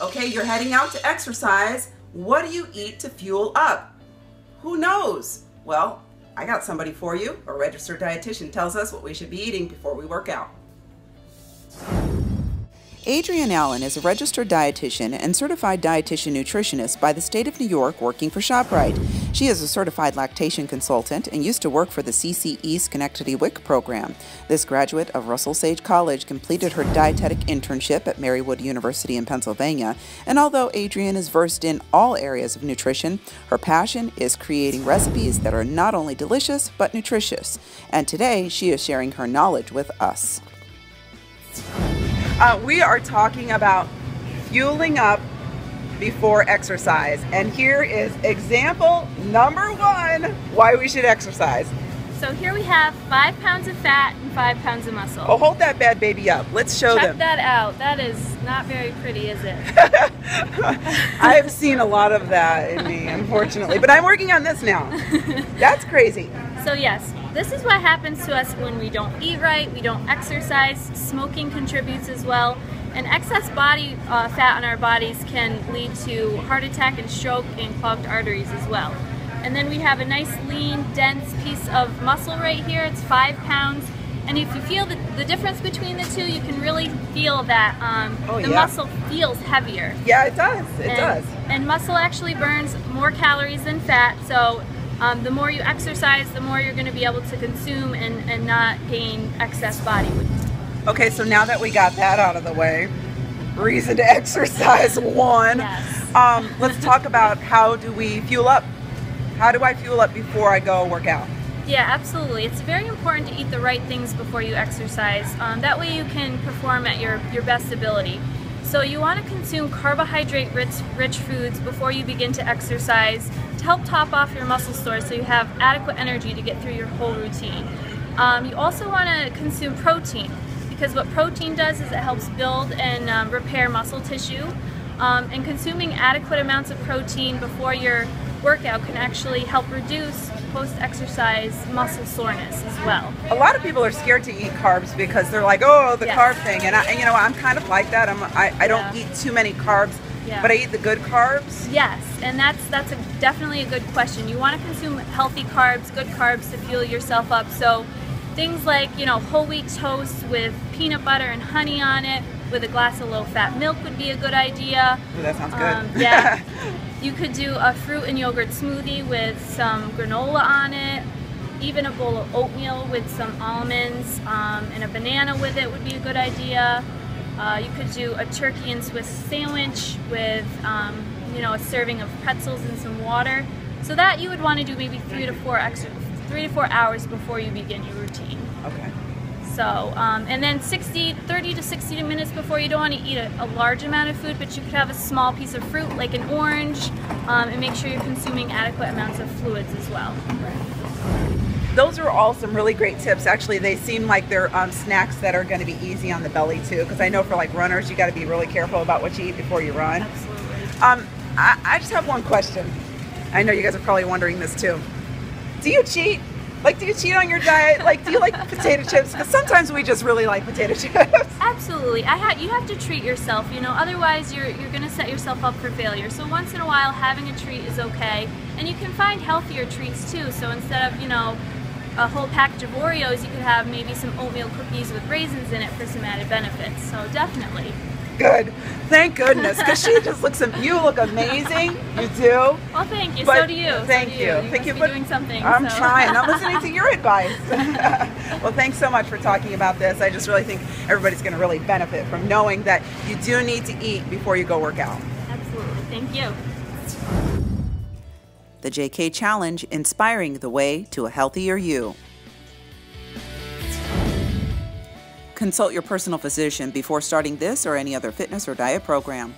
Okay, you're heading out to exercise. What do you eat to fuel up? Who knows? Well, I got somebody for you. A registered dietitian tells us what we should be eating before we work out. Adrian Allen is a registered dietitian and certified dietitian nutritionist by the state of New York working for ShopRite. She is a certified lactation consultant and used to work for the CCE Schenectady WIC program. This graduate of Russell Sage College completed her dietetic internship at Marywood University in Pennsylvania, and although Adrian is versed in all areas of nutrition, her passion is creating recipes that are not only delicious but nutritious. And today she is sharing her knowledge with us. We are talking about fueling up before exercise, and here is example number 1 why we should exercise. So here we have 5 pounds of fat and 5 pounds of muscle. Oh, hold that bad baby up. Let's show them. Check that out. That is not very pretty, is it? I've seen a lot of that in me, unfortunately, but I'm working on this now. That's crazy. So yes, this is what happens to us when we don't eat right, we don't exercise. Smoking contributes as well. And excess body fat on our bodies can lead to heart attack and stroke and clogged arteries as well. And then we have a nice lean, dense piece of muscle right here. It's 5 pounds. And if you feel the difference between the two, you can really feel that muscle feels heavier. Yeah, it does. It does. And muscle actually burns more calories than fat. So the more you exercise, the more you're going to be able to consume and not gain excess body weight. Okay, so now that we got that out of the way, reason to exercise 1. Yes. Let's talk about how do we fuel up. How do I fuel up before I go work out? Yeah, absolutely. It's very important to eat the right things before you exercise. That way you can perform at your best ability. So you want to consume carbohydrate-rich foods before you begin to exercise to help top off your muscle stores so you have adequate energy to get through your whole routine. You also want to consume protein, because what protein does is it helps build and repair muscle tissue. And consuming adequate amounts of protein before your workout can actually help reduce post-exercise muscle soreness as well. A lot of people are scared to eat carbs because they're like, oh, the carb thing, and you know, I'm kind of like that. I don't eat too many carbs, but I eat the good carbs. Yes, and that's definitely a good question. You want to consume healthy carbs, good carbs to fuel yourself up. So things like, you know, whole wheat toast with peanut butter and honey on it, with a glass of low-fat milk would be a good idea. Ooh, that sounds good. Yeah. You could do a fruit and yogurt smoothie with some granola on it. Even a bowl of oatmeal with some almonds and a banana with it would be a good idea. You could do a turkey and Swiss sandwich with you know, a serving of pretzels and some water. So that you would want to do maybe 3 to 4 hours before you begin your routine. Okay. So, and then 30 to 60 minutes before, you don't want to eat a large amount of food, but you could have a small piece of fruit like an orange, and make sure you're consuming adequate amounts of fluids as well. Those are all some really great tips. Actually, they seem like they're snacks that are going to be easy on the belly too, because I know for like runners, you got to be really careful about what you eat before you run. Absolutely. I just have one question. I know you guys are probably wondering this too. Do you cheat? Like, do you cheat on your diet? Like, do you like potato chips? Because sometimes we just really like potato chips. Absolutely. You have to treat yourself, you know, otherwise you're going to set yourself up for failure. So once in a while, having a treat is okay. And you can find healthier treats too. So instead of, you know, a whole package of Oreos, you could have maybe some oatmeal cookies with raisins in it for some added benefits. So definitely. Good. Thank goodness, because she just looks, you look amazing. You do. Well, thank you. But so do you. Thank you. You Thank you. must be doing something. I'm trying. I'm listening to your advice. Well, thanks so much for talking about this. I just really think everybody's going to really benefit from knowing that you do need to eat before you go work out. Absolutely. Thank you. The JK Challenge, inspiring the way to a healthier you. Consult your personal physician before starting this or any other fitness or diet program.